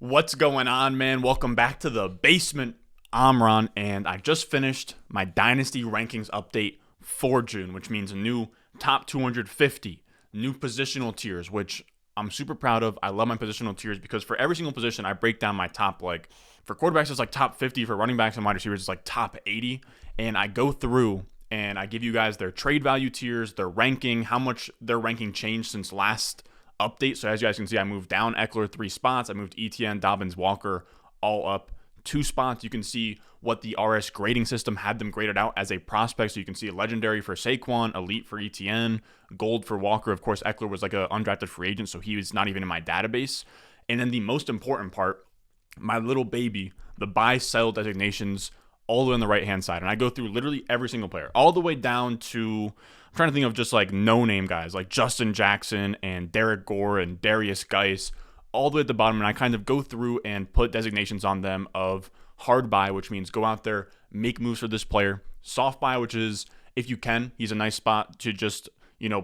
What's going on, man? Welcome back to the basement. I'm Ron, and I just finished my Dynasty rankings update for June, which means a new top 250, new positional tiers, which I'm super proud of. I love my positional tiers because for every single position, I break down my top, for quarterbacks, it's like top 50. For running backs and wide receivers, it's like top 80. And I go through and I give you guys their trade value tiers, their ranking, how much their ranking changed since last update. So as you guys can see, I moved down Eckler 3 spots. I moved ETN, Dobbins, Walker all up 2 spots. You can see what the RS grading system had them graded out as a prospect. So you can see legendary for Saquon, elite for ETN, gold for Walker. Of course, Eckler was like an undrafted free agent, so he was not even in my database. And then the most important part, my little baby, the buy sell designations all the way on the right hand side. And I go through literally every single player, all the way down to, I'm trying to think of just like no-name guys like Justin Jackson and Derek Gore and Darius Geis, all the way at the bottom. And I kind of go through and put designations on them of hard buy, which means go out there, make moves for this player. Soft buy, which is if you can, he's a nice spot to just,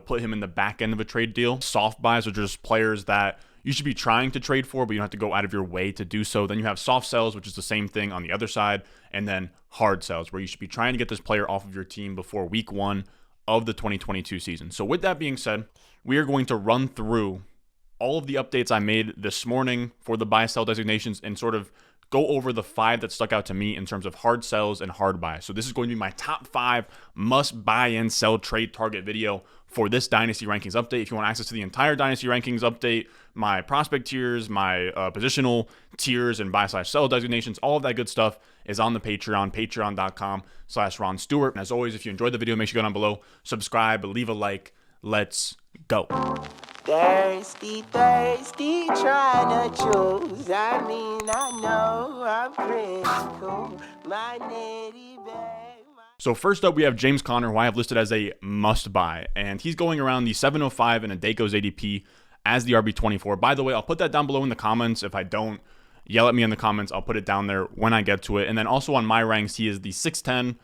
put him in the back end of a trade deal. Soft buys are just players that you should be trying to trade for, but you don't have to go out of your way to do so. Then you have soft sells, which is the same thing on the other side. And then hard sells, where you should be trying to get this player off of your team before week 1 of the 2022 season. So with that being said, we are going to run through all of the updates I made this morning for the buy sell designations and sort of go over the 5 that stuck out to me in terms of hard sells and hard buy. So this is going to be my top 5 must buy and sell trade target video for this Dynasty Rankings update. If you want access to the entire Dynasty Rankings update, my prospect tiers, my positional tiers and buy/sell designations, all of that good stuff is on the Patreon, patreon.com/Ron Stewart. And as always, if you enjoyed the video, make sure you go down below, subscribe, leave a like. Let's go. Thirsty, trying to choose. I know I'm pretty cool. My nitty bag. So first up, we have James Conner, who I have listed as a must-buy, and he's going around the 705 in Adeko's ADP as the RB24. By the way, I'll put that down below in the comments. If I don't, yell at me in the comments. I'll put it down there when I get to it. And then also on my ranks, he is the 610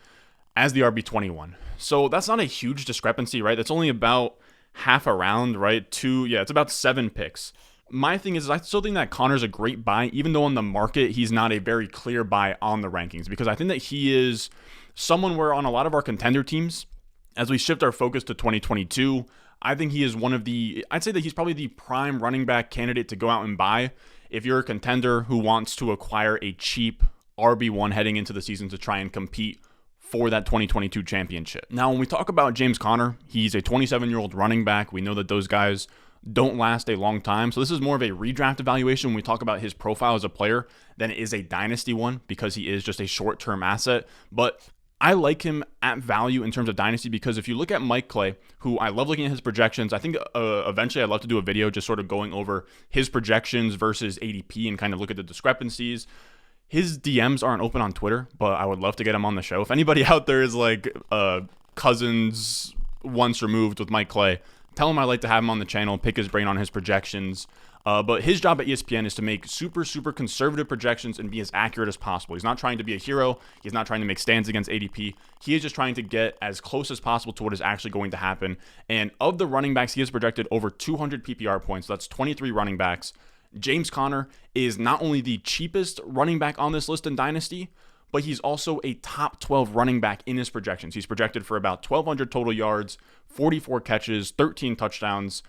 as the RB21. So that's not a huge discrepancy, right? That's only about half a round, right? It's about 7 picks. My thing is I still think that Connor's a great buy, even though on the market, he's not a very clear buy on the rankings, because I think that he is someone where on a lot of our contender teams, as we shift our focus to 2022, I think he is I'd say that he's probably the prime running back candidate to go out and buy if you're a contender who wants to acquire a cheap RB1 heading into the season to try and compete for that 2022 championship. Now, when we talk about James Conner, he's a 27-year-old running back. We know that those guys don't last a long time. So this is more of a redraft evaluation when we talk about his profile as a player than it is a dynasty one, because he is just a short-term asset. But I like him at value in terms of dynasty, because if you look at Mike Clay, who I love looking at his projections, I think eventually I'd love to do a video just sort of going over his projections versus ADP and kind of look at the discrepancies. His DMs aren't open on Twitter, but I would love to get him on the show. If anybody out there is like cousins once removed with Mike Clay, tell him I'd like to have him on the channel, pick his brain on his projections. But his job at ESPN is to make super, super conservative projections and be as accurate as possible. He's not trying to be a hero. He's not trying to make stands against ADP. He is just trying to get as close as possible to what is actually going to happen. And of the running backs, he has projected over 200 PPR points. So that's 23 running backs. James Conner is not only the cheapest running back on this list in Dynasty, but he's also a top 12 running back in his projections. He's projected for about 1,200 total yards, 44 catches, 13 touchdowns,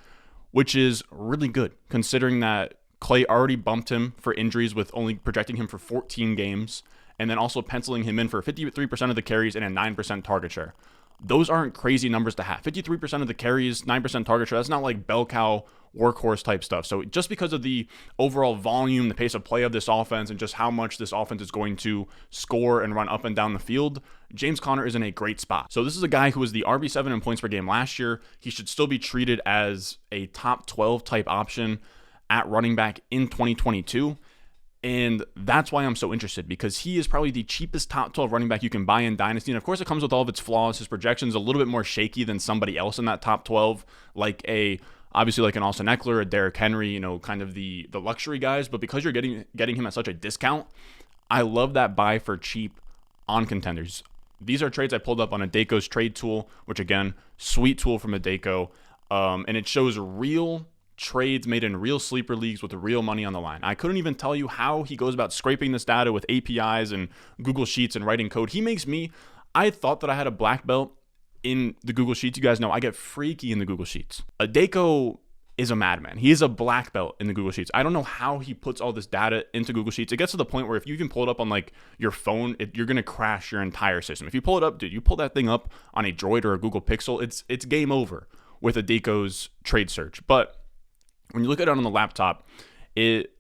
which is really good considering that Clay already bumped him for injuries with only projecting him for 14 games, and then also penciling him in for 53% of the carries and a 9% target share. Those aren't crazy numbers to have. 53% of the carries, 9% target share, that's not like bell cow workhorse type stuff. So just because of the overall volume, the pace of play of this offense, and just how much this offense is going to score and run up and down the field, James Conner is in a great spot. So this is a guy who was the RB7 in points per game last year. He should still be treated as a top 12 type option at running back in 2022. And that's why I'm so interested, because he is probably the cheapest top 12 running back you can buy in Dynasty. And of course, it comes with all of its flaws. His projection's a little bit more shaky than somebody else in that top 12, obviously like an Austin Eckler, a Derrick Henry, kind of the luxury guys. But because you're getting him at such a discount, I love that buy for cheap on contenders. These are trades I pulled up on Adeko's trade tool, which again, sweet tool from Adeko. And it shows real trades made in real sleeper leagues with real money on the line. I couldn't even tell you how he goes about scraping this data with APIs and Google Sheets and writing code. I thought that I had a black belt in the Google Sheets. You guys know I get freaky in the Google Sheets. Adeko is a madman. He is a black belt in the Google Sheets. I don't know how he puts all this data into Google Sheets. It gets to the point where if you even pull it up on like your phone, you're going to crash your entire system. If you pull it up, dude, you pull that thing up on a Droid or a Google Pixel, it's game over with Adeko's trade search. But when you look at it on the laptop, it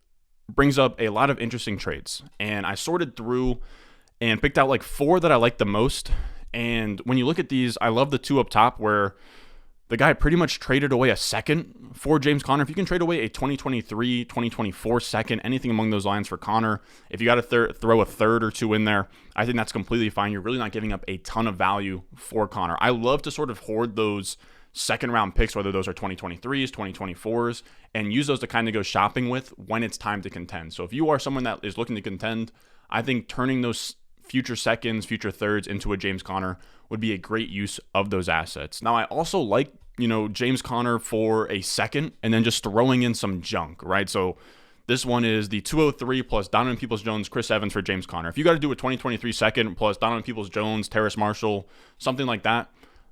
brings up a lot of interesting trades. And I sorted through and picked out like 4 that I like the most. And when you look at these, I love the 2 up top where the guy pretty much traded away a second for James Conner. If you can trade away a 2023, 2024 second, anything among those lines for Conner, if you got to throw a third or 2 in there, I think that's completely fine. You're really not giving up a ton of value for Conner. I love to sort of hoard those second round picks, whether those are 2023s, 2024s, and use those to kind of go shopping with when it's time to contend. So if you are someone that is looking to contend, I think turning those future seconds, future thirds into a James Conner would be a great use of those assets. Now, I also like, James Conner for a second and then just throwing in some junk, right? So this one is the 203 plus Donovan Peoples-Jones, Chris Evans for James Conner. If you got to do a 2023 second plus Donovan Peoples-Jones, Terrace Marshall, something like that,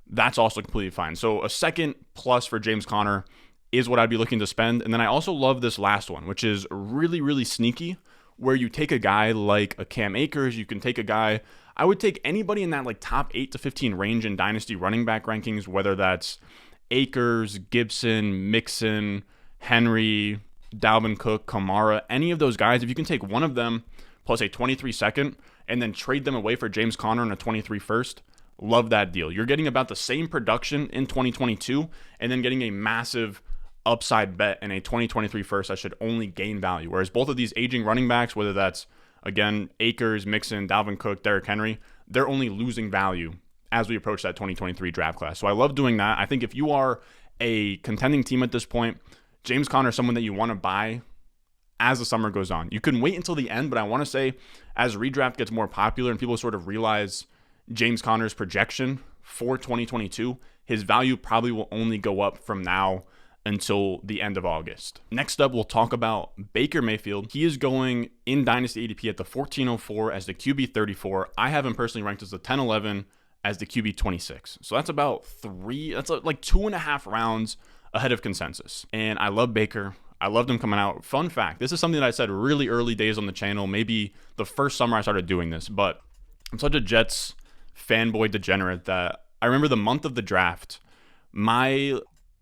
that's also completely fine. So a second plus for James Conner is what I'd be looking to spend. And then I also love this last one, which is really, really sneaky, where you take a guy like a Cam Akers. You can take a guy, I would take anybody in that like top 8 to 15 range in Dynasty running back rankings, whether that's Akers, Gibson, Mixon, Henry, Dalvin Cook, Kamara, any of those guys. If you can take one of them plus a 23 second and then trade them away for James Conner and a 23 first, love that deal. You're getting about the same production in 2022 and then getting a massive upside bet in a 2023 first that should only gain value. Whereas both of these aging running backs, whether that's, again, Akers, Mixon, Dalvin Cook, Derrick Henry, they're only losing value as we approach that 2023 draft class. So I love doing that. I think if you are a contending team at this point, James Conner is someone that you want to buy as the summer goes on. You can wait until the end, but I want to say as redraft gets more popular and people sort of realize James Conner's projection for 2022, his value probably will only go up from now until the end of August. Next up, we'll talk about Baker Mayfield. He is going in Dynasty ADP at the 1404 as the QB 34. I have him personally ranked as the 1011 as the QB 26. So that's about like 2.5 rounds ahead of consensus. And I love Baker. I loved him coming out. Fun fact, this is something that I said really early days on the channel, maybe the first summer I started doing this, but I'm such a Jets fanboy degenerate that I remember the month of the draft, my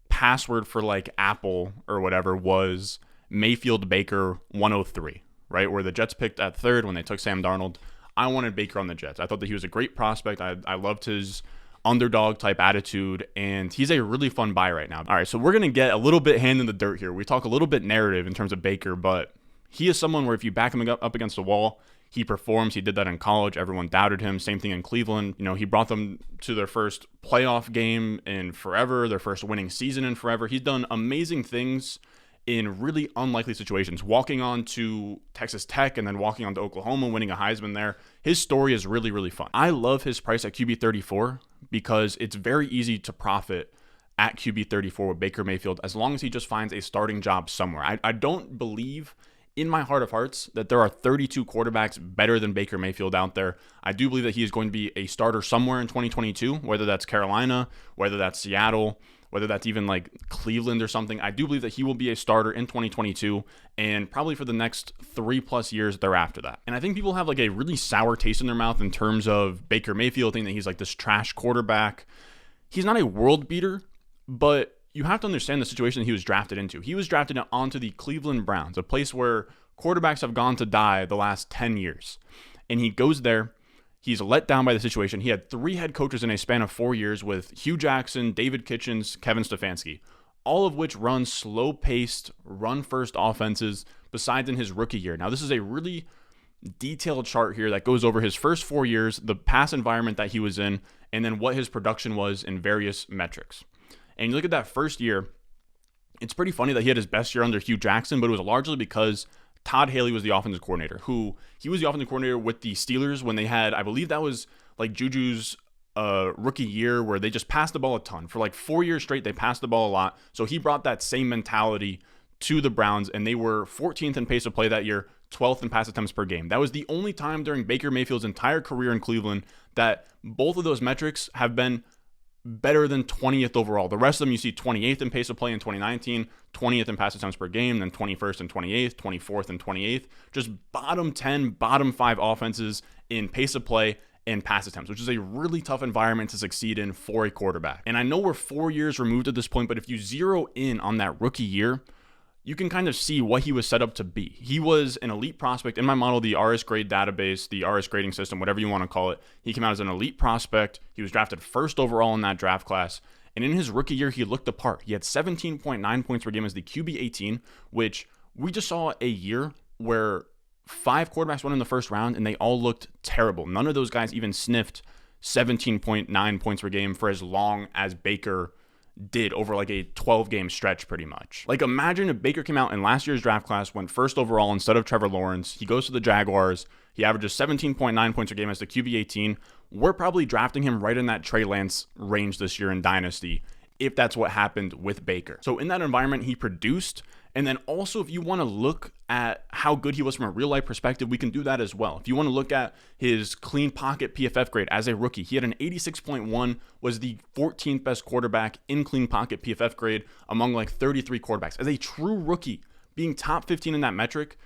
password for like Apple or whatever was Mayfield Baker 103, right? Where the Jets picked at 3rd when they took Sam Darnold. I wanted Baker on the Jets. I thought that he was a great prospect. I loved his underdog type attitude, and he's a really fun buy right now. All right, so we're going to get a little bit hand in the dirt here. We talk a little bit narrative in terms of Baker, but he is someone where if you back him up against the wall, he performs. He did that in college. Everyone doubted him. Same thing in Cleveland. He brought them to their first playoff game in forever, their first winning season in forever. He's done amazing things in really unlikely situations, walking on to Texas Tech and then walking on to Oklahoma, winning a Heisman there. His story is really, really fun. I love his price at QB 34 because it's very easy to profit at QB 34 with Baker Mayfield as long as he just finds a starting job somewhere. I don't believe in my heart of hearts that there are 32 quarterbacks better than Baker Mayfield out there. I do believe that he is going to be a starter somewhere in 2022, whether that's Carolina, whether that's Seattle, whether that's even like Cleveland or something. I do believe that he will be a starter in 2022 and probably for the next 3+ years thereafter that. And I think people have like a really sour taste in their mouth in terms of Baker Mayfield, thinking that he's like this trash quarterback. He's not a world beater, but you have to understand the situation that he was drafted into. He was drafted onto the Cleveland Browns, a place where quarterbacks have gone to die the last 10 years. And he goes there. He's let down by the situation. He had 3 head coaches in a span of 4 years with Hugh Jackson, David Kitchens, Kevin Stefanski, all of which run slow-paced, run-first offenses besides in his rookie year. Now, this is a really detailed chart here that goes over his first 4 years, the past environment that he was in, and then what his production was in various metrics. And you look at that first year, it's pretty funny that he had his best year under Hugh Jackson, but it was largely because Todd Haley was the offensive coordinator, he was the offensive coordinator with the Steelers when they had, I believe that was like Juju's a rookie year where they just passed the ball a ton. For like 4 years straight, they passed the ball a lot. So he brought that same mentality to the Browns, and they were 14th in pace of play that year, 12th in pass attempts per game. That was the only time during Baker Mayfield's entire career in Cleveland that both of those metrics have been better than 20th overall. The rest of them, you see 28th in pace of play in 2019, 20th in pass attempts per game, then 21st and 28th, 24th and 28th. Just bottom 10, bottom 5 offenses in pace of play and pass attempts, which is a really tough environment to succeed in for a quarterback. And I know we're 4 years removed at this point, but if you zero in on that rookie year, you can kind of see what he was set up to be. He was an elite prospect. In my model, the RS grade database, the RS grading system, whatever you want to call it, he came out as an elite prospect. He was drafted first overall in that draft class. And in his rookie year, he looked the part. He had 17.9 points per game as the QB 18, which we just saw a year where 5 quarterbacks went in the first round and they all looked terrible. None of those guys even sniffed 17.9 points per game for as long as Baker did over like a 12-game stretch pretty much. Like imagine if Baker came out in last year's draft class, went first overall instead of Trevor Lawrence. He goes to the Jaguars. He averages 17.9 points per game as the QB 18. We're probably drafting him right in that Trey Lance range this year in Dynasty if that's what happened with Baker. So in that environment, he produced. And then also, if you want to look at how good he was from a real life perspective, we can do that as well. If you want to look at his clean pocket PFF grade as a rookie, he had an 86.1, was the 14th best quarterback in clean pocket PFF grade among like 33 quarterbacks. As a true rookie, being top 15 in that metric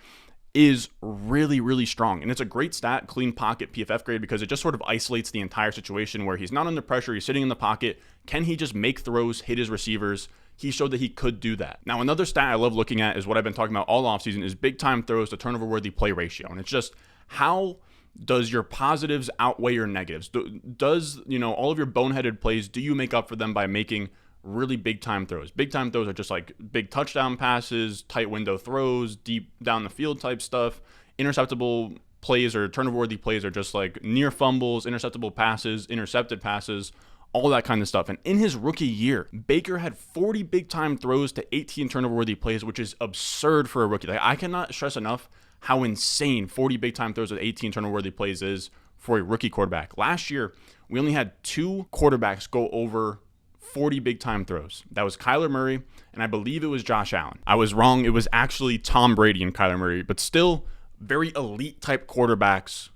is really, really strong. And it's a great stat, clean pocket PFF grade, because it just sort of isolates the entire situation where he's not under pressure, he's sitting in the pocket. Can he just make throws, hit his receivers? He showed that he could do that. Now, another stat I love looking at is what I've been talking about all offseason is big time throws to turnover worthy play ratio. And it's just how does your positives outweigh your negatives? Does, all of your boneheaded plays, do you make up for them by making really big time throws? Big time throws are just like big touchdown passes, tight window throws, deep down the field type stuff. Interceptable plays or turnover worthy plays are just like near fumbles, interceptable passes, intercepted passes, all that kind of stuff. And in his rookie year, Baker had 40 big time throws to 18 turnover worthy plays, which is absurd for a rookie. Like, I cannot stress enough how insane 40 big time throws with 18 turnover worthy plays is for a rookie quarterback. Last year, we only had 2 quarterbacks go over 40 big time throws. That was Kyler Murray, and I believe it was Josh Allen. I was wrong. It was actually Tom Brady and Kyler Murray, but still very elite type quarterbacks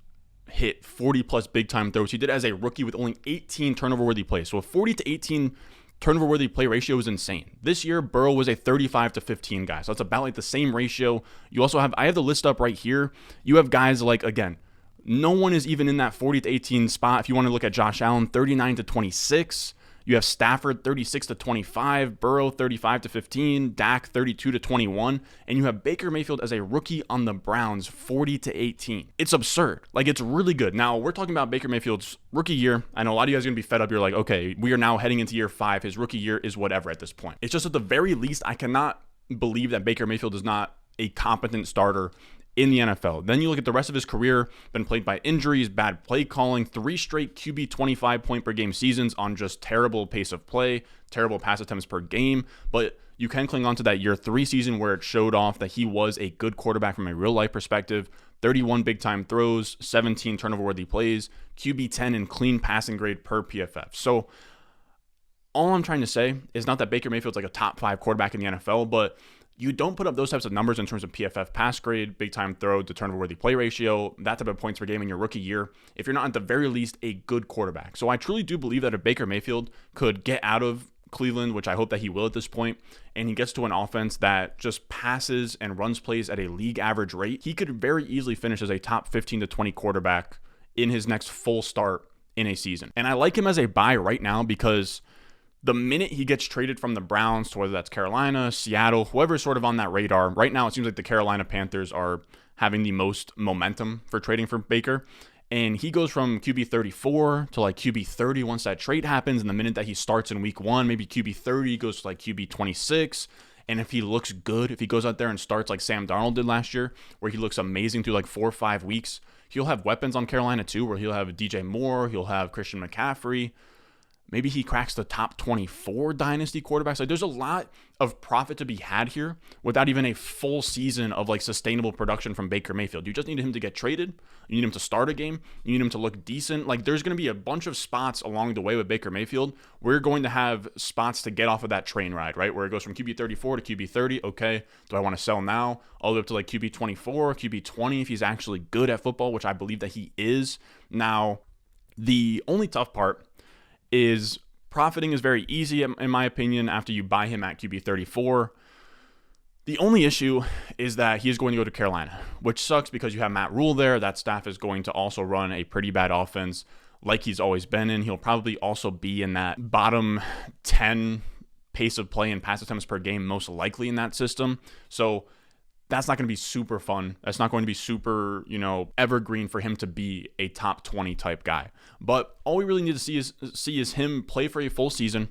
hit 40 plus big time throws. He did as a rookie with only 18 turnover worthy plays. So a 40 to 18 turnover worthy play ratio is insane. This year, Burrow was a 35 to 15 guy. So it's about like the same ratio. You also have, I have the list up right here. You have guys like, again, no one is even in that 40 to 18 spot. If you want to look at Josh Allen, 39 to 26. You have Stafford 36 to 25, Burrow 35 to 15, Dak 32 to 21, and you have Baker Mayfield as a rookie on the Browns 40 to 18. It's absurd. Like, it's really good. Now, we're talking about Baker Mayfield's rookie year. I know a lot of you guys are going to be fed up. You're like, okay, we are now heading into year 5. His rookie year is whatever at this point. It's just at the very least, I cannot believe that Baker Mayfield is not a competent starter in the NFL. Then you look at the rest of his career, been plagued by injuries, bad play calling, 3 straight QB 25 point per game seasons on just terrible pace of play, terrible pass attempts per game. But you can cling on to that year 3 season where it showed off that he was a good quarterback from a real life perspective. 31 big time throws, 17 turnover worthy plays, QB 10 in clean passing grade per PFF. So all I'm trying to say is not that Baker Mayfield's like a top 5 quarterback in the NFL, but you don't put up those types of numbers in terms of PFF pass grade, big time throw to turnover worthy play ratio, that type of points per game in your rookie year, if you're not at the very least a good quarterback. So I truly do believe that if Baker Mayfield could get out of Cleveland, which I hope that he will at this point, and he gets to an offense that just passes and runs plays at a league average rate, he could very easily finish as a top 15 to 20 quarterback in his next full start in a season. And I like him as a buy right now because the minute he gets traded from the Browns to whether that's Carolina, Seattle, whoever's sort of on that radar, right now it seems like the Carolina Panthers are having the most momentum for trading for Baker. And he goes from QB 34 to like QB 30 once that trade happens. And the minute that he starts in week 1, maybe QB 30 goes to like QB 26. And if he looks good, if he goes out there and starts like Sam Darnold did last year, where he looks amazing through like 4 or 5 weeks, he'll have weapons on Carolina too, where he'll have DJ Moore, he'll have Christian McCaffrey. Maybe he cracks the top 24 dynasty quarterbacks. Like, there's a lot of profit to be had here without even a full season of like sustainable production from Baker Mayfield. You just need him to get traded. You need him to start a game. You need him to look decent. Like, there's going to be a bunch of spots along the way with Baker Mayfield. We're going to have spots to get off of that train ride, right? Where it goes from QB 34 to QB 30. Okay, do I want to sell now? All the way up to like QB 24, QB 20 if he's actually good at football, which I believe that he is. Now, the only tough part is profiting is very easy, in my opinion, after you buy him at QB 34. The only issue is that he is going to go to Carolina, which sucks because you have Matt Rule there. That staff is going to also run a pretty bad offense like he's always been in. He'll probably also be in that bottom 10 pace of play and pass attempts per game, most likely in that system. So that's not going to be super fun. That's not going to be super, evergreen for him to be a top 20 type guy. But all we really need to see is him play for a full season.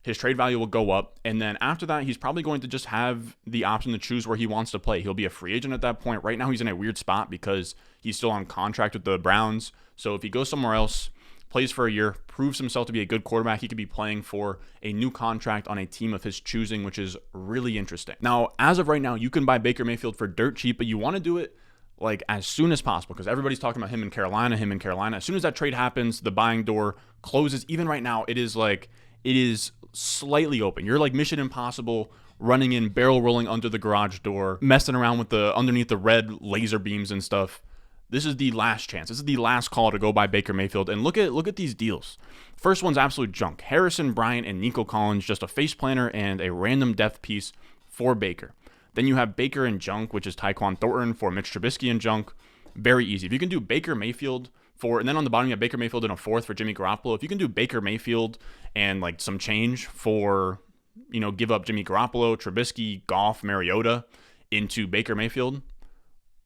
His trade value will go up. And then after that, he's probably going to just have the option to choose where he wants to play. He'll be a free agent at that point. Right now, he's in a weird spot because he's still on contract with the Browns. So if he goes somewhere else, plays for a year, proves himself to be a good quarterback, he could be playing for a new contract on a team of his choosing, which is really interesting. Now, as of right now, you can buy Baker Mayfield for dirt cheap, but you want to do it like as soon as possible because everybody's talking about him in Carolina. As soon as that trade happens, the buying door closes. Even right now, it is slightly open. You're like Mission Impossible running in, barrel rolling under the garage door, messing around with underneath the red laser beams and stuff. This is the last chance. This is the last call to go buy Baker Mayfield. And look at these deals. First one's absolute junk. Harrison Bryant and Nico Collins, just a face planter and a random depth piece for Baker. Then you have Baker and junk, which is Tyquan Thornton for Mitch Trubisky and junk. Very easy. If you can do Baker Mayfield and then on the bottom you have Baker Mayfield and a fourth for Jimmy Garoppolo. If you can do Baker Mayfield and like some change for, give up Jimmy Garoppolo, Trubisky, Goff, Mariota into Baker Mayfield,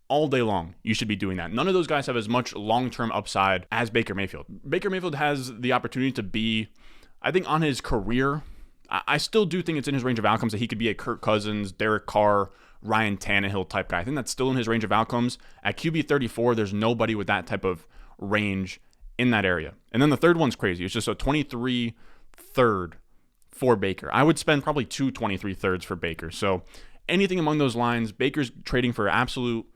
all day long, you should be doing that. None of those guys have as much long-term upside as Baker Mayfield. Baker Mayfield has the opportunity to be, I think, on his career, I still do think it's in his range of outcomes that he could be a Kirk Cousins, Derek Carr, Ryan Tannehill type guy. I think that's still in his range of outcomes. At QB 34, there's nobody with that type of range in that area. And then the third one's crazy. It's just a 23 third for Baker. I would spend probably 23 thirds for Baker. So anything among those lines, Baker's trading for absolute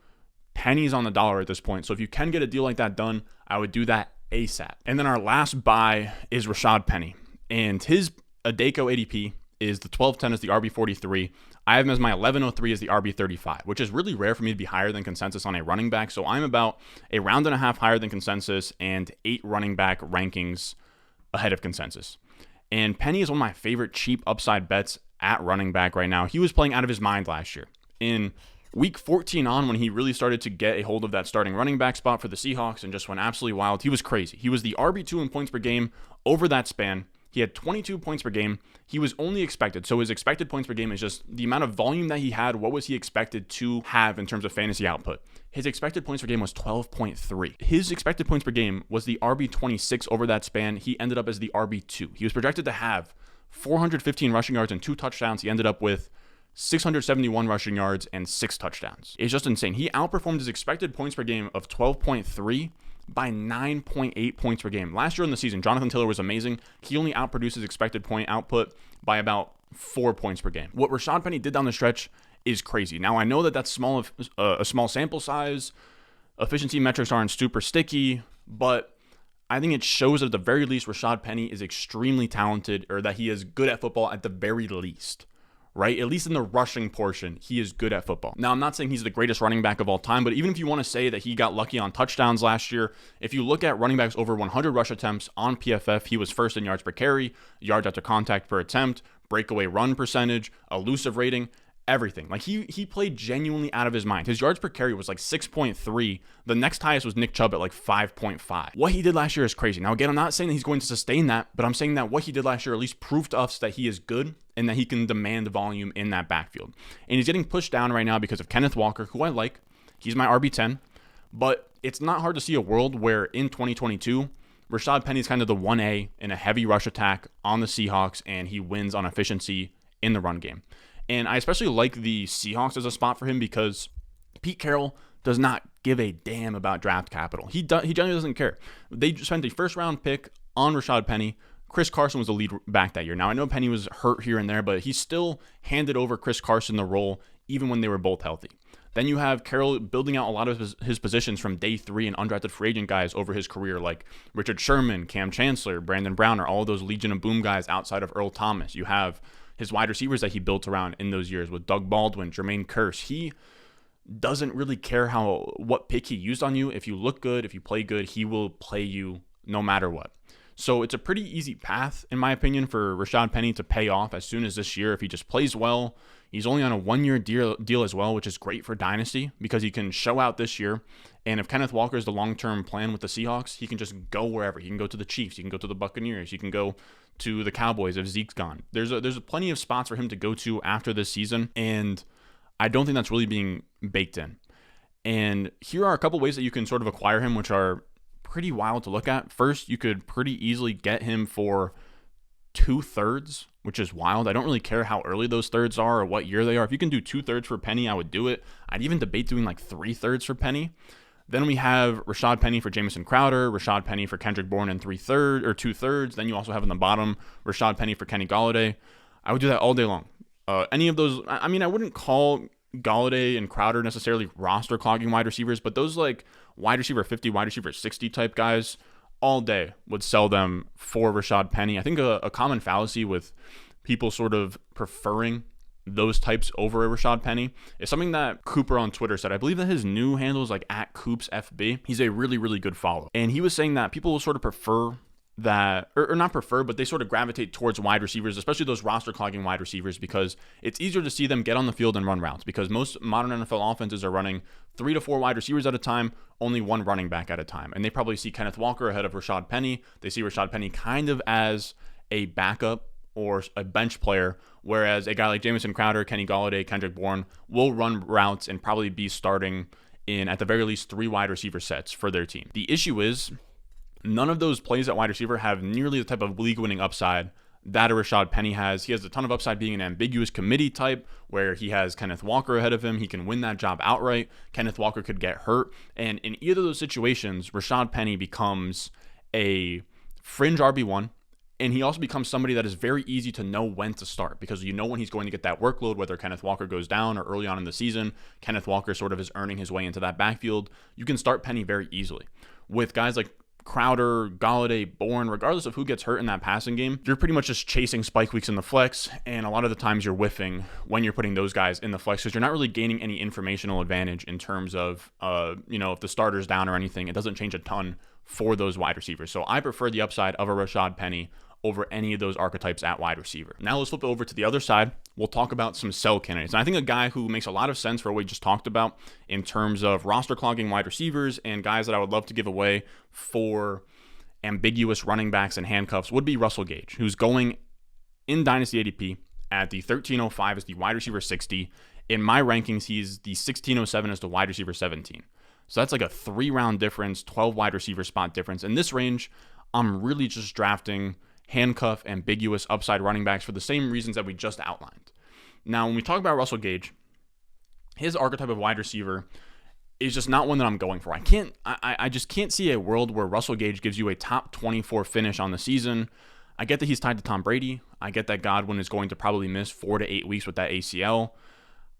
pennies on the dollar at this point. So if you can get a deal like that done, I would do that ASAP. And then our last buy is Rashaad Penny. And his Adeko ADP is the 1210 as the RB43. I have him as my 1103 as the RB35, which is really rare for me to be higher than consensus on a running back. So I'm about a round and a half higher than consensus and 8 running back rankings ahead of consensus. And Penny is one of my favorite cheap upside bets at running back right now. He was playing out of his mind last year. In week 14 on, when he really started to get a hold of that starting running back spot for the Seahawks and just went absolutely wild, he was crazy. He was the RB2 in points per game over that span. He had 22 points per game. He was only expected. So his expected points per game is just the amount of volume that he had. What was he expected to have in terms of fantasy output? His expected points per game was 12.3. His expected points per game was the RB26 over that span. He ended up as the RB2. He was projected to have 415 rushing yards and 2 touchdowns. He ended up with 671 rushing yards and 6 touchdowns. It's just insane. He outperformed his expected points per game of 12.3 by 9.8 points per game. Last year in the season, Jonathan Taylor was amazing. He only outproduced his expected point output by about 4 points per game. What Rashaad Penny did down the stretch is crazy. Now, I know that that's a small sample size. Efficiency metrics aren't super sticky, but I think it shows that at the very least Rashaad Penny is extremely talented, or that he is good at football at the very least. Right? At least in the rushing portion, he is good at football. Now, I'm not saying he's the greatest running back of all time, but even if you want to say that he got lucky on touchdowns last year, if you look at running backs over 100 rush attempts on PFF, he was first in yards per carry, yards after contact per attempt, breakaway run percentage, elusive rating, everything. Like he played genuinely out of his mind. His yards per carry was like 6.3. The next highest was Nick Chubb at like 5.5. What he did last year is crazy. Now, again, I'm not saying that he's going to sustain that, but I'm saying that what he did last year at least proved to us that he is good and that he can demand volume in that backfield. And he's getting pushed down right now because of Kenneth Walker, who I like. He's my RB10. But it's not hard to see a world where in 2022, Rashaad Penny is kind of the 1A in a heavy rush attack on the Seahawks, and he wins on efficiency in the run game. And I especially like the Seahawks as a spot for him because Pete Carroll does not give a damn about draft capital. He generally doesn't care. They spent a first-round pick on Rashaad Penny, Chris Carson was the lead back that year. Now, I know Penny was hurt here and there, but he still handed over Chris Carson the role even when they were both healthy. Then you have Carroll building out a lot of his positions from day 3 and undrafted free agent guys over his career, like Richard Sherman, Cam Chancellor, Brandon Browner, all of those Legion of Boom guys outside of Earl Thomas. You have his wide receivers that he built around in those years with Doug Baldwin, Jermaine Kearse. He doesn't really care what pick he used on you. If you look good, if you play good, he will play you no matter what. So it's a pretty easy path, in my opinion, for Rashaad Penny to pay off as soon as this year if he just plays well. He's only on a 1-year deal as well, which is great for Dynasty because he can show out this year. And if Kenneth Walker is the long-term plan with the Seahawks, he can just go wherever. He can go to the Chiefs. He can go to the Buccaneers. He can go to the Cowboys if Zeke's gone. There's plenty of spots for him to go to after this season, and I don't think that's really being baked in. And here are a couple ways that you can sort of acquire him, which are pretty wild to look at. First, you could pretty easily get him for 2/3, which is wild. I don't really care how early those thirds are or what year they are. If you can do 2/3 for Penny, I would do it. I'd even debate doing like 3/3 for Penny. Then we have Rashaad Penny for Jamison Crowder, Rashaad Penny for Kendrick Bourne in 3/3 or 2/3. Then you also have on the bottom Rashaad Penny for Kenny Golladay. I would do that all day long. Any of those, I mean, I wouldn't call Golladay and Crowder necessarily roster clogging wide receivers, but those like wide receiver 50, wide receiver 60 type guys all day would sell them for Rashaad Penny. I think a common fallacy with people sort of preferring those types over a Rashaad Penny is something that Cooper on Twitter said. I believe that his new handle is like @CoopsFB. He's a really, really good follow. And he was saying that people will sort of prefer that, or not prefer, but they sort of gravitate towards wide receivers, especially those roster clogging wide receivers, because it's easier to see them get on the field and run routes, because most modern NFL offenses are running 3 to 4 wide receivers at a time, only 1 running back at a time. And they probably see Kenneth Walker ahead of Rashaad Penny. They see Rashaad Penny kind of as a backup or a bench player, whereas a guy like Jamison Crowder, Kenny Golladay, Kendrick Bourne will run routes and probably be starting in, at the very least, 3 wide receiver sets for their team. The issue is none of those plays at wide receiver have nearly the type of league-winning upside that a Rashaad Penny has. He has a ton of upside being an ambiguous committee type where he has Kenneth Walker ahead of him. He can win that job outright. Kenneth Walker could get hurt. And in either of those situations, Rashaad Penny becomes a fringe RB1, and he also becomes somebody that is very easy to know when to start because you know when he's going to get that workload, whether Kenneth Walker goes down or early on in the season. Kenneth Walker sort of is earning his way into that backfield. You can start Penny very easily. With guys like Crowder, Golladay, Bourne, regardless of who gets hurt in that passing game, you're pretty much just chasing spike weeks in the flex, and a lot of the times you're whiffing when you're putting those guys in the flex because you're not really gaining any informational advantage in terms of, if the starter's down or anything. It doesn't change a ton for those wide receivers. So I prefer the upside of a Rashaad Penny over any of those archetypes at wide receiver. Now let's flip over to the other side. We'll talk about some sell candidates. And I think a guy who makes a lot of sense for what we just talked about in terms of roster clogging wide receivers and guys that I would love to give away for ambiguous running backs and handcuffs would be Russell Gage, who's going in Dynasty ADP at the 1305 as the wide receiver 60. In my rankings, he's the 1607 as the wide receiver 17. So that's like a 3-round difference, 12 wide receiver spot difference. In this range, I'm really just drafting handcuff, ambiguous upside running backs for the same reasons that we just outlined. Now, when we talk about Russell Gage, his archetype of wide receiver is just not one that I'm going for. I just can't see a world where Russell Gage gives you a top 24 finish on the season. I get that he's tied to Tom Brady. I get that Godwin is going to probably miss 4 to 8 weeks with that ACL.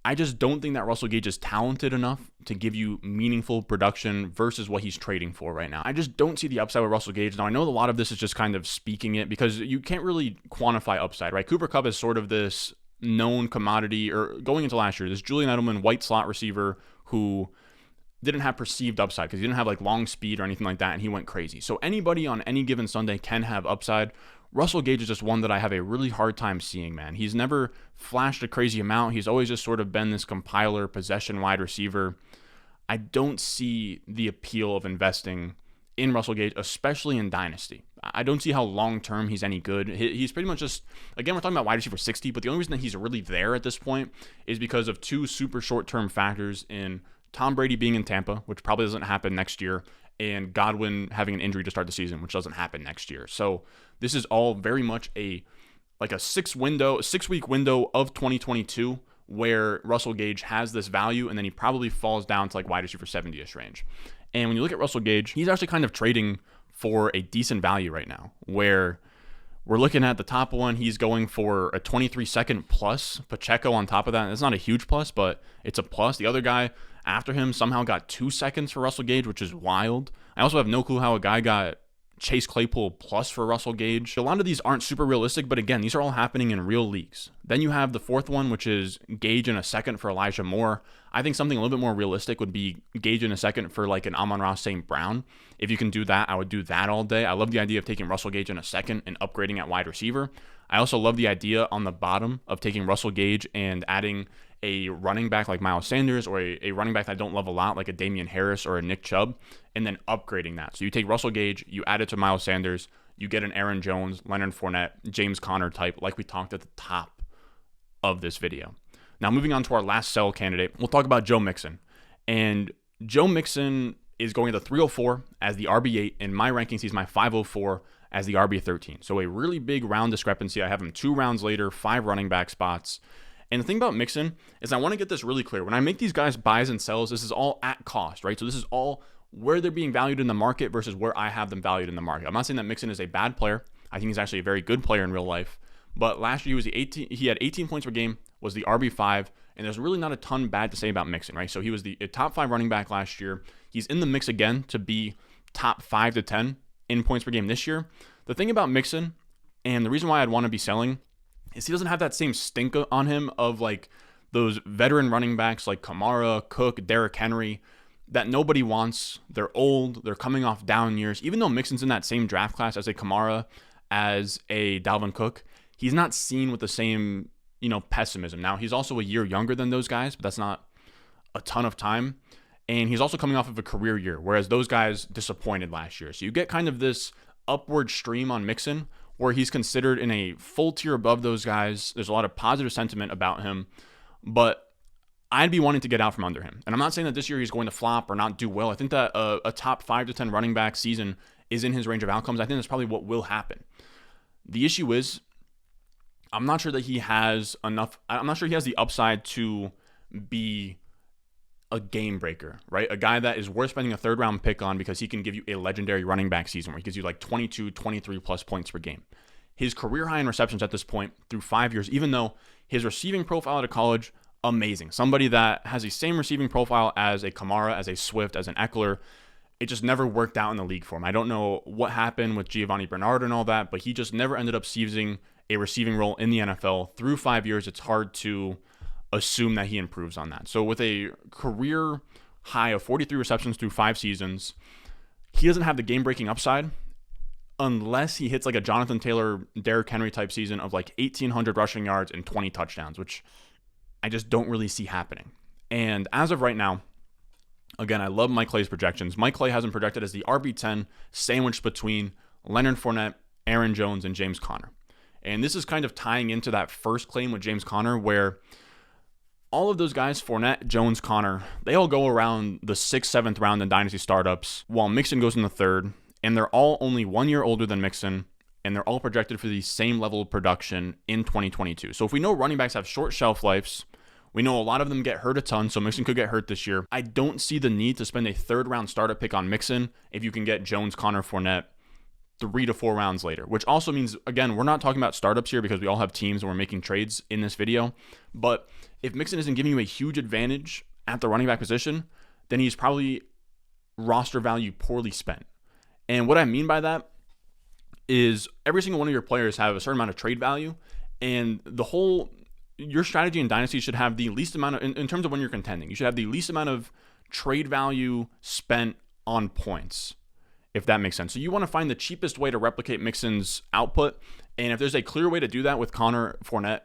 I just don't think that Russell Gage is talented enough to give you meaningful production versus what he's trading for right now. I just don't see the upside with Russell Gage. Now, I know a lot of this is just kind of speaking it because you can't really quantify upside, right? Cooper Kupp is sort of this known commodity, or going into last year, this Julian Edelman white slot receiver who didn't have perceived upside because he didn't have like long speed or anything like that, and he went crazy. So anybody on any given Sunday can have upside. Russell Gage is just one that I have a really hard time seeing, man. He's never flashed a crazy amount. He's always just sort of been this compiler, possession wide receiver. I don't see the appeal of investing in Russell Gage, especially in Dynasty. I don't see how long-term he's any good. He's pretty much just, again, we're talking about wide receiver 60, but the only reason that he's really there at this point is because of 2 super short-term factors in Tom Brady being in Tampa, which probably doesn't happen next year, and Godwin having an injury to start the season, which doesn't happen next year. So this is all very much a 6-week window of 2022 where Russell Gage has this value, and then he probably falls down to like wide receiver 70-ish range. And when you look at Russell Gage, he's actually kind of trading for a decent value right now, where We're looking at the top one. He's going for a 23-second plus. Pacheco on top of that. It's not a huge plus, but it's a plus. The other guy after him somehow got 2 seconds for Russell Gage, which is wild. I also have no clue how a guy got Chase Claypool plus for Russell Gage. A lot of these aren't super realistic, but again, these are all happening in real leagues. Then you have the fourth one, which is Gage in a second for Elijah Moore. I think something a little bit more realistic would be Gage in a second for like an Amon-Ra St. Brown. If you can do that, I would do that all day. I love the idea of taking Russell Gage in a second and upgrading at wide receiver. I also love the idea on the bottom of taking Russell Gage and adding a running back like Miles Sanders or a running back that I don't love a lot like a Damian Harris or a Nick Chubb, and then upgrading that. So you take Russell Gage, you add it to Miles Sanders, you get an Aaron Jones, Leonard Fournette, James Conner type like we talked at the top of this video. Now moving on to our last sell candidate, we'll talk about Joe Mixon. And Joe Mixon is going to 304 as the RB8. In my rankings, he's my 504 as the RB13. So a really big round discrepancy. I have him 2 rounds later, 5 running back spots. And the thing about Mixon is I want to get this really clear. When I make these guys buys and sells, this is all at cost, right? So this is all where they're being valued in the market versus where I have them valued in the market. I'm not saying that Mixon is a bad player. I think he's actually a very good player in real life. But last year he had 18 points per game, was the RB5, and there's really not a ton bad to say about Mixon, right? So he was the top 5 running back last year. He's in the mix again to be top 5 to 10 in points per game this year. The thing about Mixon, and the reason why I'd want to be selling, is he doesn't have that same stink on him of like those veteran running backs like Kamara, Cook, Derrick Henry that nobody wants. They're old. They're coming off down years. Even though Mixon's in that same draft class as a Kamara, as a Dalvin Cook, he's not seen with the same, pessimism. Now, he's also a year younger than those guys, but that's not a ton of time. And he's also coming off of a career year, whereas those guys disappointed last year. So you get kind of this upward stream on Mixon where he's considered in a full tier above those guys. There's a lot of positive sentiment about him, but I'd be wanting to get out from under him. And I'm not saying that this year he's going to flop or not do well. I think that a top 5 to 10 running back season is in his range of outcomes. I think that's probably what will happen. The issue is I'm not sure that he has enough. I'm not sure he has the upside to be a game breaker, right? A guy that is worth spending a 3rd round pick on because he can give you a legendary running back season where he gives you like 22, 23 plus points per game. His career high in receptions at this point through 5 years, even though his receiving profile out of college, amazing. Somebody that has the same receiving profile as a Kamara, as a Swift, as an Eckler. It just never worked out in the league for him. I don't know what happened with Giovanni Bernard and all that, but he just never ended up seizing a receiving role in the NFL. Through 5 years, it's hard to assume that he improves on that. So with a career high of 43 receptions through 5 seasons, he doesn't have the game-breaking upside unless he hits like a Jonathan Taylor, Derrick Henry type season of like 1,800 rushing yards and 20 touchdowns, which I just don't really see happening. And as of right now, again, I love Mike Clay's projections. Mike Clay has him projected as the RB10 sandwiched between Leonard Fournette, Aaron Jones, and James Conner. And this is kind of tying into that first claim with James Conner where all of those guys, Fournette, Jones, Conner, they all go around the 6th, 7th round in Dynasty startups, while Mixon goes in the 3rd, and they're all only 1 year older than Mixon, and they're all projected for the same level of production in 2022. So if we know running backs have short shelf lives, we know a lot of them get hurt a ton, so Mixon could get hurt this year. I don't see the need to spend a 3rd round startup pick on Mixon if you can get Jones, Conner, Fournette 3 to 4 rounds later, which also means, again, we're not talking about startups here because we all have teams and we're making trades in this video. But if Mixon isn't giving you a huge advantage at the running back position, then he's probably roster value poorly spent. And what I mean by that is every single one of your players have a certain amount of trade value, and your strategy in Dynasty should have the least amount of, in terms of when you're contending, you should have the least amount of trade value spent on points, if that makes sense. So you want to find the cheapest way to replicate Mixon's output. And if there's a clear way to do that with Conner, Fournette,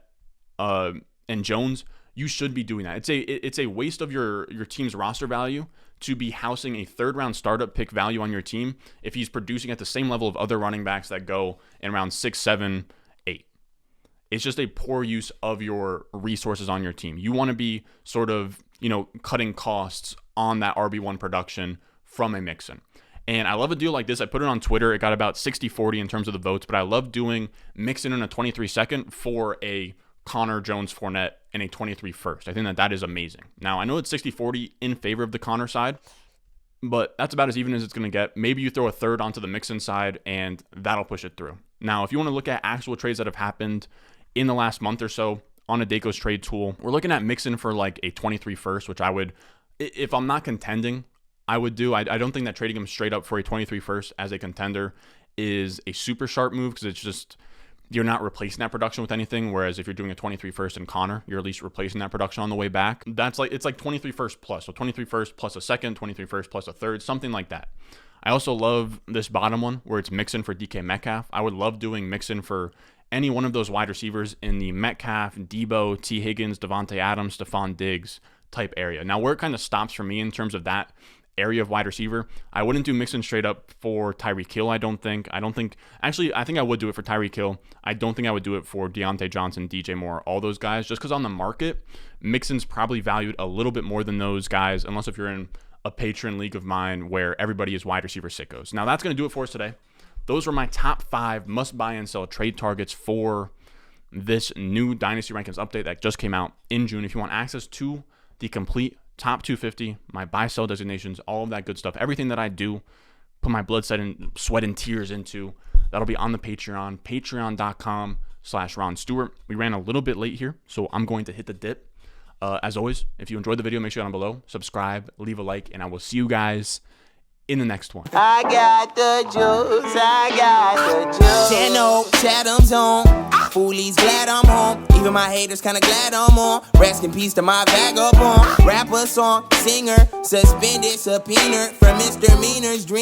and Jones, you should be doing that. It's a waste of your team's roster value to be housing a 3rd round startup pick value on your team if he's producing at the same level of other running backs that go in round 6, 7, 8. It's just a poor use of your resources on your team. You want to be sort of, cutting costs on that RB1 production from a Mixon. And I love a deal like this. I put it on Twitter. It got about 60-40 in terms of the votes, but I love doing Mixon in a 23 second for a Conner, Jones, Fournette, and a 23 first. I think that is amazing. Now, I know it's 60-40 in favor of the Conner side, but that's about as even as it's going to get. Maybe you throw a 3rd onto the Mixon side, and that'll push it through. Now, if you want to look at actual trades that have happened in the last month or so on a Daco's trade tool, we're looking at Mixon for like a 23 first, which I would, if I'm not contending, I would do. I don't think that trading him straight up for a 23 first as a contender is a super sharp move, because it's just, you're not replacing that production with anything. Whereas if you're doing a 23 first in Connor, you're at least replacing that production on the way back. That's like, it's like 23 first plus. So 23 first plus a second, 23 first plus a third, something like that. I also love this bottom one where it's Mixon for DK Metcalf. I would love doing Mixon for any one of those wide receivers in the Metcalf, Debo, T. Higgins, Devontae Adams, Stephon Diggs type area. Now, where it kind of stops for me in terms of that area of wide receiver, I wouldn't do Mixon straight up for Tyreek Hill. I think I would do it for Tyreek Hill. I don't think I would do it for Deontay Johnson, DJ Moore, all those guys, just because on the market, Mixon's probably valued a little bit more than those guys, unless if you're in a patron league of mine where everybody is wide receiver sickos. Now, that's going to do it for us today. Those were my top 5 must buy and sell trade targets for this new Dynasty Rankings update that just came out in June. If you want access to the complete top 250, my buy sell designations, all of that good stuff, everything that I do, put my blood, sweat and tears into, that'll be on the Patreon, patreon.com/Ron Stewart. We ran a little bit late here, so I'm going to hit the dip. As always, if you enjoyed the video, make sure down below, subscribe, leave a like, and I will see you guys in the next one. I got the juice, I got the juice. 10-0, Chatham's on. Foolies glad I'm home. Even my haters kinda glad I'm on. Rest in peace to my vagabond. Rapper, song, singer, suspended, subpoena from misdemeanors. Dream